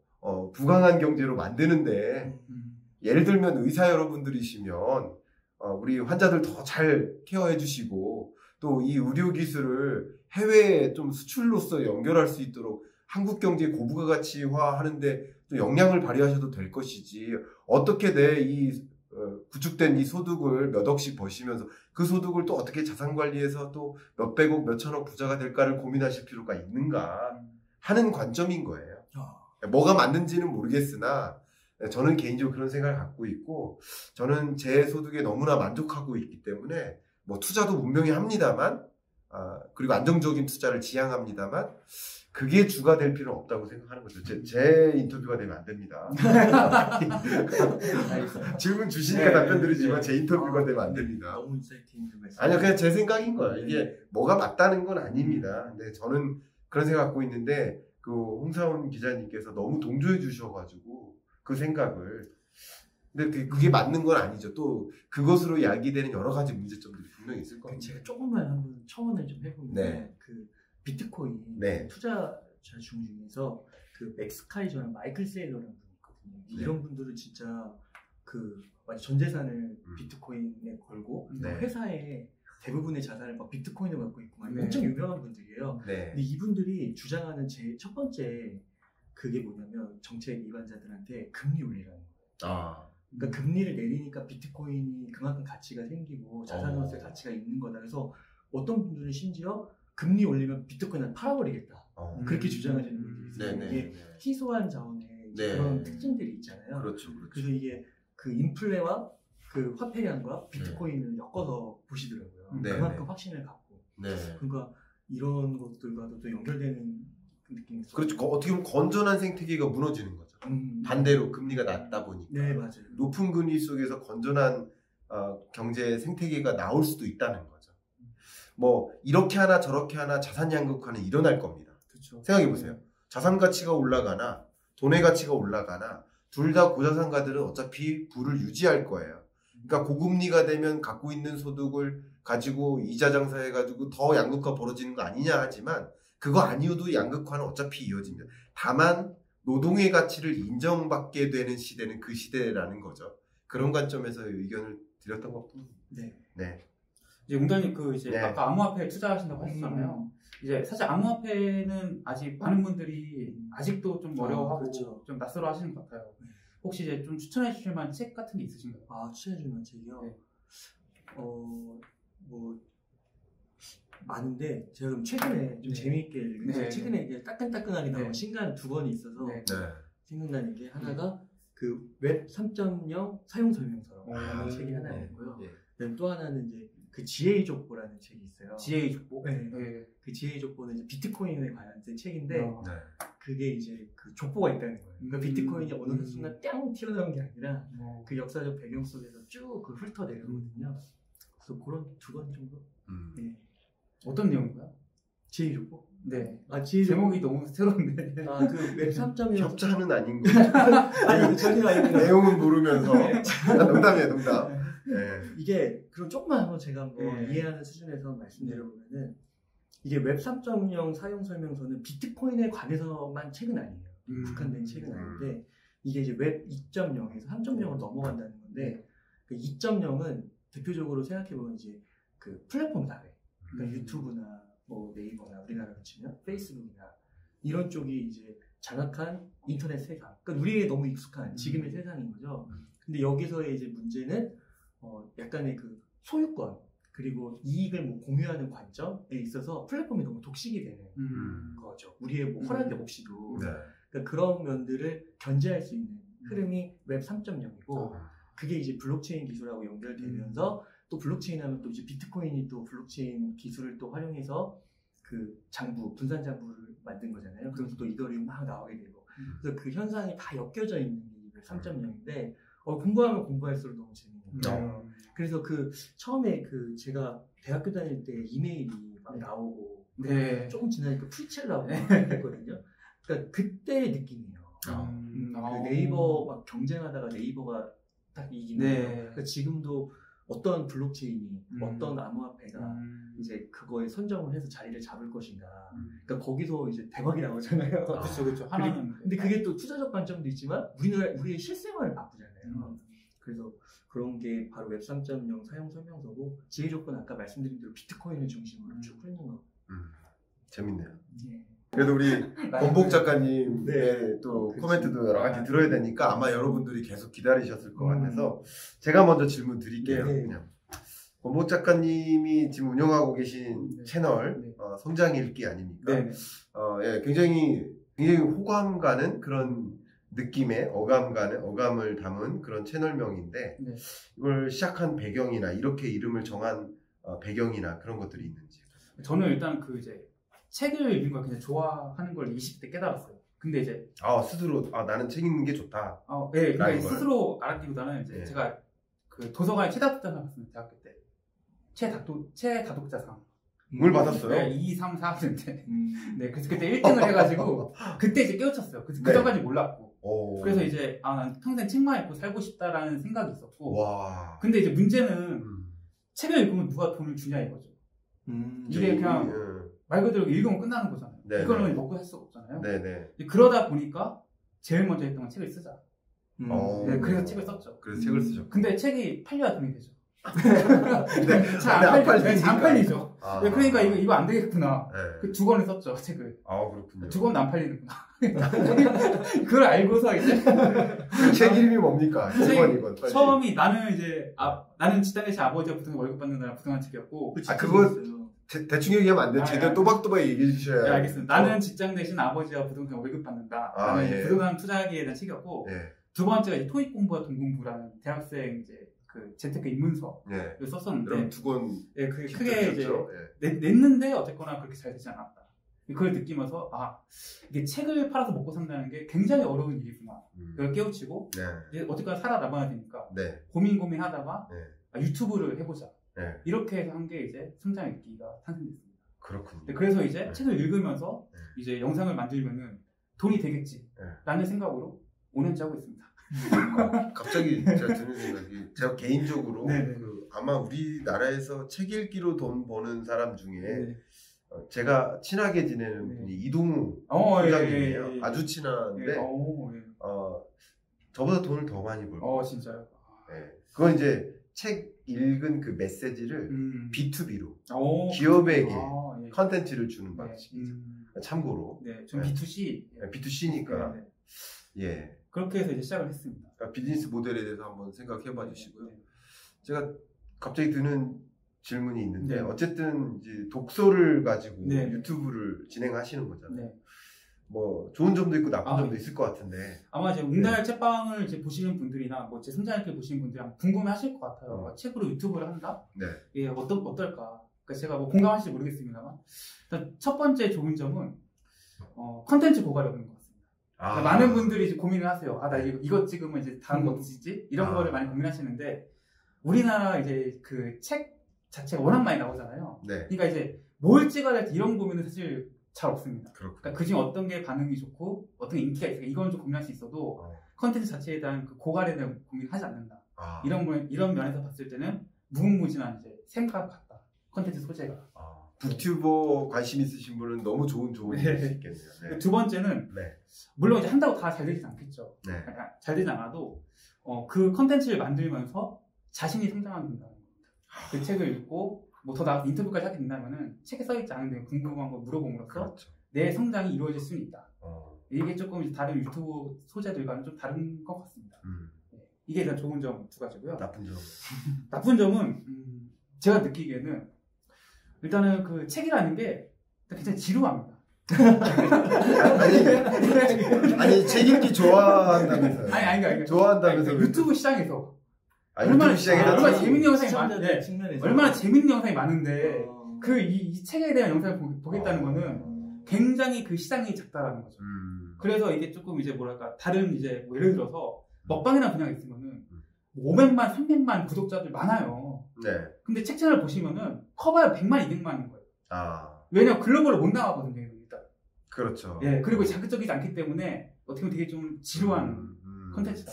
부강한 경제로 만드는데 예를 들면 의사 여러분들이시면 우리 환자들 더 잘 케어해 주시고 또 이 의료 기술을 해외에 좀 수출로서 연결할 수 있도록 한국 경제 고부가 가치화 하는데 또 역량을 발휘하셔도 될 것이지 어떻게 내 이 구축된 이 소득을 몇 억씩 버시면서 그 소득을 또 어떻게 자산 관리해서 또 몇백억 몇천억 부자가 될까를 고민하실 필요가 있는가 하는 관점인 거예요. 뭐가 맞는지는 모르겠으나 저는 개인적으로 그런 생각을 갖고 있고 저는 제 소득에 너무나 만족하고 있기 때문에 뭐 투자도 분명히 합니다만 그리고 안정적인 투자를 지향합니다만 그게 주가 될 필요는 없다고 생각하는 거죠. 제 인터뷰가 되면 안 됩니다. 질문 주시니까 답변 드리지만 제 인터뷰가 되면 안 됩니다. 너무 인사이트 있는 말씀. 아니요, 그냥 제 생각인 거예요. 이게 뭐가 맞다는 건 아닙니다. 근데 저는 그런 생각 갖고 있는데 그 홍사훈 기자님께서 너무 동조해 주셔가지고 그 생각을 근데 그게 맞는 건 아니죠. 또 그것으로 야기되는 여러 가지 문제점들이 분명히 있을 겁니다. 제가 조금만 한번 첨언을 좀 해보면 네. 그 비트코인 네. 투자자 중에서 그 맥스 카이저랑 마이클 세일러라는 분이 있거든요. 네. 이런 분들은 진짜 그 전 재산을 비트코인에 걸고 네. 회사의 대부분의 자산을 막 비트코인을 갖고 있고 네. 엄청 유명한 분들이에요. 네. 근데 이분들이 주장하는 제일 첫 번째 그게 뭐냐면 정책 입안자들한테 금리 올리라는 거예요. 그러니까 금리를 내리니까 비트코인이 그만큼 가치가 생기고 자산으로서의 가치가 있는 거다. 그래서 어떤 분들은 심지어 금리 올리면 비트코인을 팔아버리겠다. 그렇게 주장하시는 분들이 있어요. 네, 이게 네. 희소한 자원의 네. 그런 특징들이 있잖아요. 그렇죠. 그래서 이게 그 인플레와 그 화폐량과 비트코인을 엮어서 보시더라고요. 네, 그만큼 네. 확신을 갖고. 네. 그러니까 이런 것들과도 또 연결되는 느낌이 있어요. 그렇죠. 어떻게 보면 건전한 생태계가 무너지는 거죠. 반대로 금리가 낮다 보니까 네, 맞아요. 높은 금리 속에서 건전한 경제 생태계가 나올 수도 있다는 거죠. 뭐 이렇게 하나 저렇게 하나 자산 양극화는 일어날 겁니다. 그렇죠. 생각해 보세요. 자산 가치가 올라가나 돈의 가치가 올라가나 둘 다 고자산가들은 어차피 부를 유지할 거예요. 그러니까 고금리가 되면 갖고 있는 소득을 가지고 이자 장사해가지고 더 양극화 벌어지는 거 아니냐 하지만 그거 아니어도 양극화는 어차피 이어집니다. 다만 노동의 가치를 인정받게 되는 시대는 그 시대라는 거죠. 그런 관점에서 의견을 드렸던 것뿐입니다. 네. 네. 이제 웅단님 이제 네. 아까 암호화폐 투자하신다고 하셨잖아요. 이제 사실 암호화폐는 아직 많은 분들이 아직도 좀 어려워하고 그렇죠. 좀 낯설어 하시는 것 같아요. 혹시 이제 좀 추천해 주실 만한 책 같은 게 있으신가요? 추천해 주는 책이요? 네. 뭐 많은데 제가 그럼 최근에 좀 재미있게 읽은 책, 최근에 이게 따끈따끈하게 나온 신간 2권이 있어서 생각나는 게 하나가 그 웹 3.0 사용 설명서라는 책이 하나 있고요. 그다음 또 하나는 이제 그 GA 족보라는 책이 있어요. GA 족보? 네. 그 GA 족보는 이제 비트코인에 관한 책인데 그게 이제 그 족보가 있다는 거예요. 그러니까 비트코인이 어느 순간 뿅 튀어나온 게 아니라 그 역사적 배경 속에서 쭉 그 훑어 내려오거든요. 그래서 그런 2권 정도. 네. 어떤 내용인가요? GA 족보? 네. GA 제목이 너무 새로운데. 그 웹 3.0 협자는 아닌 거. 아니 전혀 아닙니다. 내용은 모르면서 농담이에요, 농담. 네. 이게 그럼 조금만 한번 제가 한번 이해하는 수준에서 말씀드려보면은 이게 웹 3.0 사용 설명서는 비트코인에 관해서만 책은 아니에요. 국한된 책은 아닌데 이게 이제 웹 2.0에서 3.0으로 넘어간다는 건데 그 2.0은 대표적으로 생각해보면 이제 그 플랫폼 사회, 그러니까 유튜브나 뭐 네이버나 우리나라로 치면 페이스북이나 이런 쪽이 이제 장악한 인터넷 세상, 그러니까 우리에게 너무 익숙한 지금의 세상인 거죠. 근데 여기서의 이제 문제는 약간의 그 소유권 그리고 이익을 뭐 공유하는 관점에 있어서 플랫폼이 너무 독식이 되는 거죠. 우리의 뭐 허락이 없이도. 그러니까 그런 면들을 견제할 수 있는 흐름이 웹 3.0이고 그게 이제 블록체인 기술하고 연결되면서 또 블록체인 하면 또 이제 비트코인이 또 블록체인 기술을 또 활용해서 그 장부, 분산 장부를 만든 거잖아요. 그러면서 또 이더리움 막 나오게 되고. 그래서 그 현상이 다 엮여져 있는 이 3.0인데 공부하면 공부할수록 너무 재밌는 그래서 처음에 제가 대학교 다닐 때 이메일이 막 나오고 조금 지나니까 프리첼라고 했거든요. 그러니까 그때의 느낌이에요. 그 네이버 막 경쟁하다가 네이버가 딱 이기는 그러니까 지금도 어떤 블록체인이 어떤 암호화폐가 이제 그거에 선정을 해서 자리를 잡을 것인가. 그러니까 거기서 이제 대박이 나오잖아요. 그렇죠. 하나는. 근데 그게 또 투자적 관점도 있지만 우리의 실생활을 바꾸잖아요. 그래서 그런 게 바로 웹 3.0 사용 설명서고 지혜 조건 아까 말씀드린 대로 비트코인을 중심으로 쭉 풀는 거. 재밌네요. 그래도 우리 권복 작가님의 또 코멘트도 여러 가지 들어야 되니까 아마 여러분들이 계속 기다리셨을 것 같아서 제가 먼저 질문 드릴게요. 그냥 권복 작가님이 지금 운영하고 계신 채널 성장 읽기 아닙니까? 굉장히 호감 가는 그런 느낌의 어감을 담은 그런 채널명인데 이걸 시작한 배경이나 이렇게 이름을 정한 배경이나 그런 것들이 있는지. 저는 일단 책을 읽는 걸 그냥 좋아하는 걸 20대 깨달았어요. 근데 이제 스스로 나는 책 읽는 게 좋다. 그러니까 스스로 알았기보다는 이제 제가 도서관에 최다독자상 받았습니다. 대학교 때 최다독자상 뭘 받았어요? 네, 2, 3, 4학년 때. 그래서 그때 1등을 해가지고 그때 이제 깨우쳤어요. 그 전까지 몰랐고. 그래서 이제 난 평생 책만 읽고 살고 싶다라는 생각이 있었고. 근데 이제 문제는 책을 읽으면 누가 돈을 주냐 이거죠. 이게 그냥 말 그대로 읽으면 끝나는 거잖아요. 이거는 먹고 살 수가 없잖아요. 그러다 보니까 제일 먼저 했던 건 책을 쓰자. 그래서 책을 썼죠. 그래서 책을 쓰죠. 근데 책이 팔려야 돈이 되죠. 잘 안 팔리죠. 그러니까 이거 안 되겠구나. 그 2권을 썼죠, 책을. 그렇군요. 2권은 안 팔리는구나. 그걸 알고서 이제 책 이름이 뭡니까? 2권. 처음이 나는 직장 대신 아버지가 부동산 월급 받는 나라 부동산 책이었고. 그거 대충 얘기하면 안 돼. 제대로 또박또박 얘기해 주셔야. 네, 알겠습니다. 나는 직장 대신 아버지가 부동산 월급 받는다. 나는 부동산 투자하기에 대한 책이었고. 두 번째가 이제 토익 공부와 돈 공부라는 대학생 이제 재테크 입문서를 썼었는데. 그럼 2권. 그게 크게 이제 냈는데 어쨌거나 그렇게 잘 되지 않았다. 그걸 느끼면서 이게 책을 팔아서 먹고 산다는 게 굉장히 어려운 일이구나. 그걸 깨우치고 이제 어쨌거나 살아남아야 되니까 고민하다가 유튜브를 해보자. 이렇게 해서 한 게 이제 성장 읽기가 탄생됐습니다. 그렇군요. 그래서 이제 책을 읽으면서 이제 영상을 만들면은 돈이 되겠지라는 생각으로 5년째 하고 있습니다. 갑자기 제가 드는 생각이 제가 개인적으로 아마 우리나라에서 책 읽기로 돈 버는 사람 중에 제가 친하게 지내는 분이 이동우 소장님이에요. 아주 친한데 저보다 돈을 더 많이 벌고. 진짜요? 그건 이제 책 읽은 그 메시지를 B2B로 기업에게 컨텐츠를 주는 방식이죠. 참고로. 전 B2C. B2C니까. 그렇게 해서 이제 시작을 했습니다. 그러니까 비즈니스 모델에 대해서 한번 생각해봐 주시고요. 제가 갑자기 드는 질문이 있는데 어쨌든 이제 독서를 가지고 유튜브를 진행하시는 거잖아요. 뭐 좋은 점도 있고 나쁜 점도 있을 것 같은데 아마 이제 웅달 책방을 이제 보시는 분들이나 뭐 제 성장일기 보시는 분들이 궁금해하실 것 같아요. 책으로 유튜브를 한다? 어떨까? 그러니까 제가 뭐 공감하실지 모르겠습니다만 일단 첫 번째 좋은 점은 컨텐츠 고갈이 없는 것 같습니다. 그러니까 많은 분들이 이제 고민을 하세요. 나 이거 찍으면 이제 다음 거 찍지? 이런 거를 많이 고민하시는데 우리나라 이제 그 책 자체가 워낙 많이 나오잖아요. 그러니까 이제 뭘 찍어야 될지 이런 고민은 사실 잘 없습니다. 그러니까 그중에 어떤 게 반응이 좋고 어떤 게 인기가 있을까 이건 좀 고민할 수 있어도 컨텐츠 자체에 대한 그 고갈에 대한 고민을 하지 않는다. 이런 면에서 봤을 때는 무궁무진한 이제 샘과 같다. 컨텐츠 소재가. 북튜버 관심 있으신 분은 너무 좋은 조언일 수 있겠네요. 두 번째는 물론 이제 한다고 다 잘 되진 않겠죠. 잘 되지 않아도 그 컨텐츠를 만들면서 자신이 성장하게 된다는 겁니다. 그 책을 읽고 뭐 더 나아가서 인터뷰까지 하게 된다면은 책에 써있지 않은데 궁금한 거 물어봄으로써 내 성장이 이루어질 수는 있다. 이게 조금 이제 다른 유튜브 소재들과는 좀 다른 것 같습니다. 이게 일단 좋은 점 2가지고요. 나쁜 점은 제가 느끼기에는 일단은 그 책이라는 게 굉장히 지루합니다. 아니 책 읽기 좋아한다면서요? 아니 좋아한다면서 유튜브 시장에서 얼마나 재밌는 영상이 많은데 얼마나 재밌는 영상이 많은데 이 책에 대한 영상을 보겠다는 거는 굉장히 그 시장이 작다라는 거죠. 그래서 이게 조금 이제 뭐랄까 다른 이제 뭐 예를 들어서 먹방이라는 분야가 있으면은 500만, 300만 구독자들 많아요. 네. 근데 책 채널 보시면은 커봐야 100만, 200만인 거예요. 아. 왜냐면 글로벌로 못 나가거든요, 일단. 그렇죠. 예, 그리고 자극적이지 않기 때문에 어떻게 보면 되게 좀 지루한 컨텐츠다.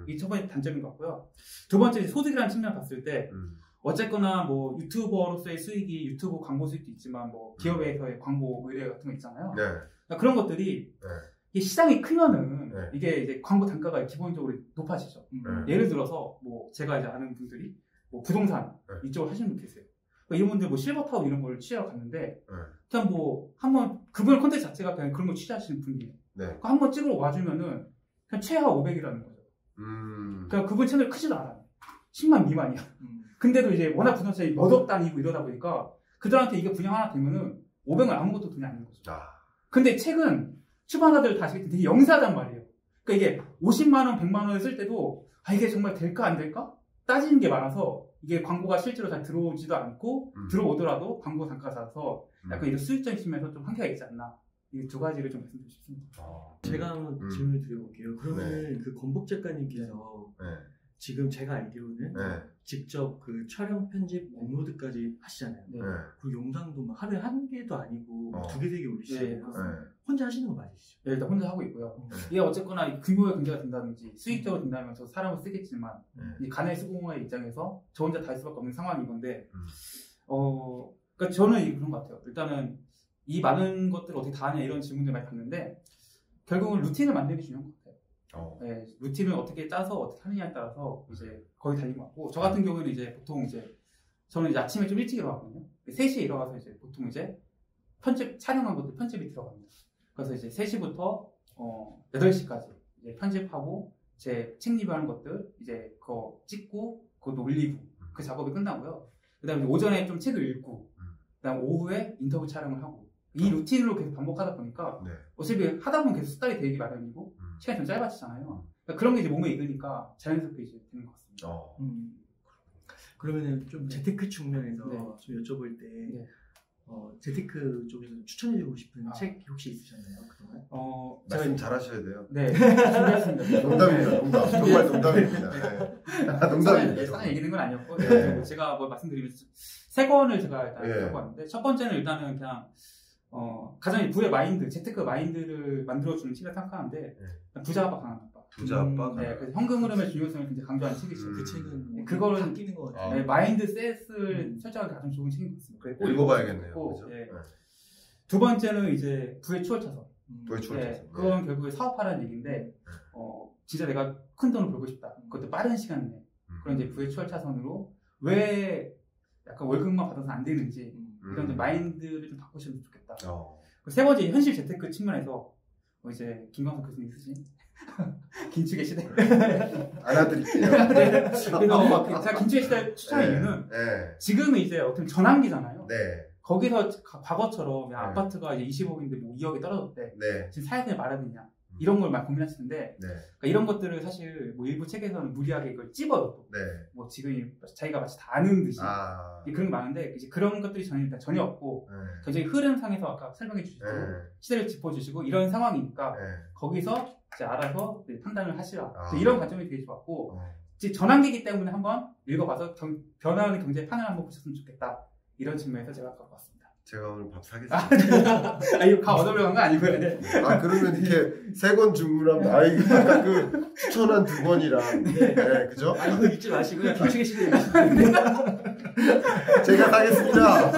이 첫 번째 단점인 것 같고요. 두 번째, 소득이라는 측면을 봤을 때, 어쨌거나 뭐 유튜버로서의 수익이 유튜브 광고 수익도 있지만 뭐 기업에서의 광고 의뢰 같은 거 있잖아요. 네. 그러니까 그런 것들이 네. 이게 시장이 크면은 네. 이게 이제 광고 단가가 기본적으로 높아지죠. 예를 들어서 뭐 제가 이제 아는 분들이 뭐 부동산 네. 이쪽을 하시는 분 계세요. 그러니까 이런 분들 뭐 실버타운 이런 걸 취재하러 갔는데 네. 그냥 뭐 한번 그분 콘텐츠 자체가 그냥 그런 걸 취재하시는 분이에요. 네. 그러니까 한번 찍으러 와주면은 그냥 최하 500이라는 거죠. 그러니까 그분 채널 크지도 않아요. 10만 미만이야. 근데도 이제 워낙 부동산이 몇 억 단위고 이러다 보니까 그들한테 이게 분양 하나 되면은 500은 아무것도 돈이 아닌 거죠. 근데 책은 출판사들 다 되게 영세하단 말이에요. 그러니까 이게 50만 원, 100만 원을 쓸 때도 아 이게 정말 될까 안 될까? 따지는 게 많아서 이게 광고가 실제로 잘 들어오지도 않고 들어오더라도 광고 단가가 낮아서 약간 이런 수익적인 측면에서 좀 한계가 있지 않나. 이 두 가지를 좀 말씀드리고 싶습니다. 제가 한번 질문을 드려볼게요. 그러면 그 건복 작가님께서 지금 제가 알기로는 직접 그 촬영 편집 업로드까지 하시잖아요. 그 영상도 막 하루에 한 개도 아니고 2개, 3개 올리시잖아요. 혼자 하시는 거 맞으시죠? 네, 일단 혼자 하고 있고요. 이게 어쨌거나 규모의 경제가 된다든지 수익적으로 된다면서 사람을 쓰겠지만 이 가나의 수공의 입장에서 저 혼자 다 할 수밖에 없는 상황인 건데 그러니까 저는 그런 것 같아요. 일단은 이 많은 것들을 어떻게 다 하냐 이런 질문들 많이 받는데 결국은 루틴을 만드는 게 중요한 것 같아요. 네, 루틴을 어떻게 짜서 어떻게 하느냐에 따라서 이제 거의 달린 것 같고 저 같은 경우는 이제 보통 이제 저는 이제 아침에 좀 일찍 일어나거든요. 3시에 일어나서 이제 보통 이제 편집 촬영한 것들 편집이 들어갑니다. 그래서 이제 3시부터 8시까지 이제 편집하고 제 책 리뷰하는 것들 이제 그거 찍고 그것도 올리고 그 작업이 끝나고요. 그다음에 오전에 좀 책을 읽고 그다음 오후에 인터뷰 촬영을 하고 이 루틴으로 계속 반복하다 보니까 어차피 하다 보면 계속 습관이 되기 마련이고 시간이 좀 짧아지잖아요. 그러니까 그런 게 이제 몸에 익으니까 자연스럽게 이제 되는 것 같습니다. 그러면은 좀 재테크 측면에서 좀 여쭤볼 때 재테크 쪽에서 추천해주고 싶은 책 혹시 있으셨나요? 그동안? 말씀 잘하셔야 돼요. 네, 준비했습니다. 농담입니다. 농담. 정말 농담입니다. 농담입니다. 싸게 얘기는 건 아니었고 제가 뭐 말씀드리면 3권을 제가 일단 갖고 왔는데 첫 번째는 일단은 그냥 가장 부의 마인드, 재테크 마인드를 만들어주는 책을 생각하는데 부자 아빠 강한 아빠. 부자 아빠. 네, 그래서 현금 흐름의 중요성을 굉장히 강조하는 책이죠. 그 책은 그거를 바뀌는 것 같아요. 네, 마인드 셋을 설정하기 가장 좋은 책인 것 같습니다. 그래, 읽어봐야겠네요. 그렇죠? 두 번째는 이제 부의 추월차선. 부의 추월차선. 그건 결국에 사업하라는 얘기인데 진짜 내가 큰 돈을 벌고 싶다. 그것도 빠른 시간 내에. 그런 이제 부의 추월차선으로 왜 약간 월급만 받아서 안 되는지 이런 이제 마인드를 좀 바꾸시면 좋겠다. 세 번째 현실 재테크 측면에서 이제 김광석 교수님 쓰신 긴축의 시대. 안아드릴게요. 그래서 제가 긴축의 시대 추천한 이유는 지금은 이제 어떤 전환기잖아요. 거기서 과거처럼 아파트가 이제 20억인데 뭐 2억이 떨어졌대. 지금 사야 되냐 말아야 되냐. 이런 걸 막 고민하시는데 그러니까 이런 것들을 사실 뭐 일부 책에서는 무리하게 이걸 찝어요. 또. 뭐 지금 자기가 마치 다 아는 듯이 그런 게 많은데 이제 그런 것들이 전혀 없고 굉장히 흐름상에서 아까 설명해 주시고 시대를 짚어주시고 이런 상황이니까 거기서 이제 알아서 판단을 하시라. 이런 관점이 되게 좋았고 이제 전환기이기 때문에 한번 읽어봐서 변화하는 경제 판을 한번 보셨으면 좋겠다. 이런 측면에서 제가 갖고 왔습니다. 제가 오늘 밥 사겠습니다. 이거 가 얻으려고 한 거 아니고요. 그러면 이렇게 3권 주문하면 아까 그 추천한 2권이랑 그죠? 이거 읽지 마시고요. 긴축의 시대 제가 사겠습니다.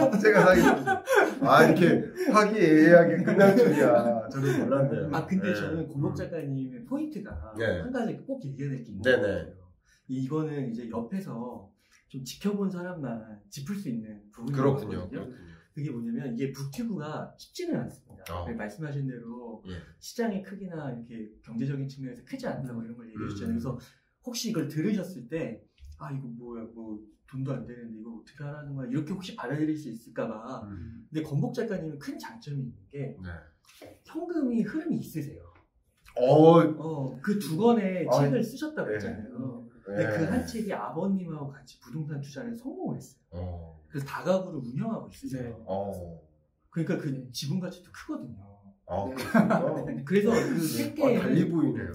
이렇게 화기애애하게 끝날 줄이야. 저는 몰랐네요. 근데 저는 고목 작가님의 포인트가 한 가지 꼭 얘기해야 될 게 있는 거예요. 이거는 이제 옆에서 좀 지켜본 사람만 짚을 수 있는 부분이거든요. 그게 뭐냐면 이게 북튜브가 쉽지는 않습니다. 말씀하신 대로 시장의 크기나 이렇게 경제적인 측면에서 크지 않다고 이런 걸 얘기해 주잖아요. 그래서 혹시 이걸 들으셨을 때 이거 뭐야 뭐 돈도 안 되는데 이거 어떻게 하라는 거야 이렇게 혹시 받아들일 수 있을까봐. 근데 건복 작가님은 큰 장점이 있는 게 현금이 흐름이 있으세요. 그 2권의 책을 쓰셨다고 했잖아요. 근데 그 한 책이 아버님하고 같이 부동산 투자를 성공을 했어요. 그래서 다가구를 운영하고 있으세요. 그러니까 그 지분 가치도 크거든요. 그래서 그 생계에는 달리 보이네요.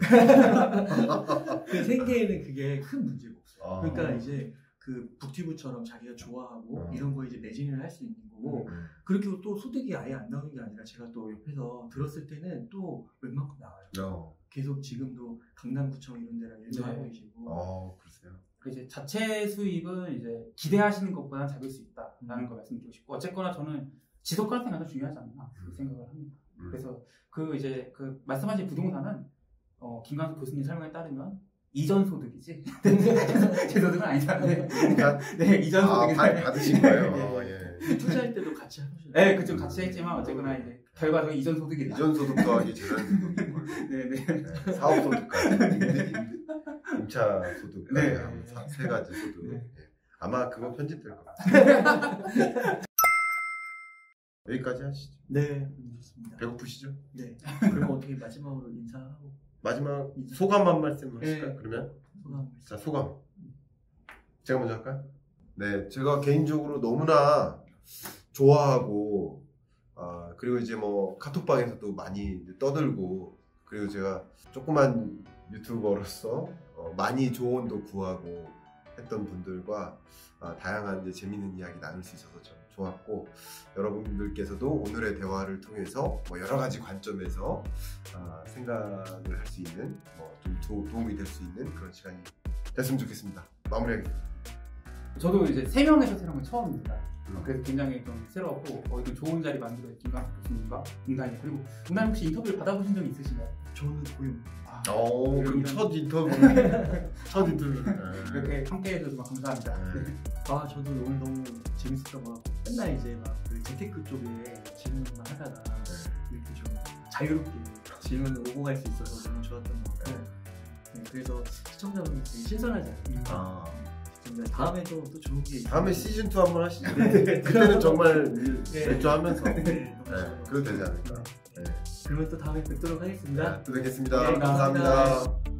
그 생계에는 그게 큰 문제가 없어요. 그러니까 이제 그 북튜브처럼 자기가 좋아하고 이런 거 이제 매진을 할 수 있는 거고 그렇게 또 소득이 아예 안 나오는 게 아니라 제가 또 옆에서 들었을 때는 또 웬만큼 나와요. 계속 지금도 강남구청 이런 데랑 일도 하고 계시고. 그러세요. 이제 자체 수입은 이제 기대하시는 것보다 작을 수 있다라는 걸 말씀드리고 싶고 어쨌거나 저는 지속 가능성이 가장 중요하지 않나 생각을 합니다. 그래서 그 이제 그 말씀하신 부동산은 김광석 교수님 설명에 따르면 이전 소득이지 제 소득은 아니잖아요. 네, 이전 소득이 받으신 거예요. 예. 투자할 때도 같이 하셨어요. 네, 그쪽 같이 했지만 어쨌거나 이제 결과적으로 이전 소득이다. 이전 소득 더하기 재산 소득인 걸로. 네네. 사업 소득까지, 임차 소득까지 네. 하면 세 가지 소득. 네. 예. 아마 그거 편집될 것 같아요. 여기까지 하시죠. 네, 좋습니다. 배고프시죠? 네. 그럼 어떻게 마지막으로 인사하고 마지막 소감 한 말씀 하실까요? 네. 그러면 소감. 자, 소감. 제가 먼저 할까요? 네, 제가 개인적으로 너무나 좋아하고 그리고 이제 뭐 카톡방에서도 많이 이제 떠들고 그리고 제가 조그만 유튜버로서 많이 조언도 구하고 했던 분들과 다양한 이제 재밌는 이야기 나눌 수 있어서 참 좋았고 여러분들께서도 오늘의 대화를 통해서 뭐 여러 가지 관점에서 생각을 할 수 있는 좀 도움이 될 수 있는 그런 시간이 됐으면 좋겠습니다. 마무리하겠습니다. 저도 이제 3명에서 새로운 건 처음입니다. 그래서 굉장히 좀 새로웠고 좀 좋은 자리 만들어요. 김광석 교수님과 문단이 그리고 문단 혹시 인터뷰를 받아보신 적이 있으신가요? 저는 고용. 그럼 첫 인터뷰. 이렇게 함께해줘서 감사합니다. 네. 저도 오늘 너무 재밌었던 것 같고 맨날 이제 막 그 재테크 쪽에 질문만 하다가 이렇게 좀 자유롭게 질문을 오고 갈 수 있어서 너무 좋았던 것 같고 그래서 시청자분들 되게 신선하지 않나요? 다음에도 또 좋은 게 다음에 시즌2 한번 하시죠. 그때는 정말 발주하면서 그래도 되지 않을까. 그러면 또 다음에 뵙도록 하겠습니다. 또 뵙겠습니다. 네, 감사합니다. 감사합니다.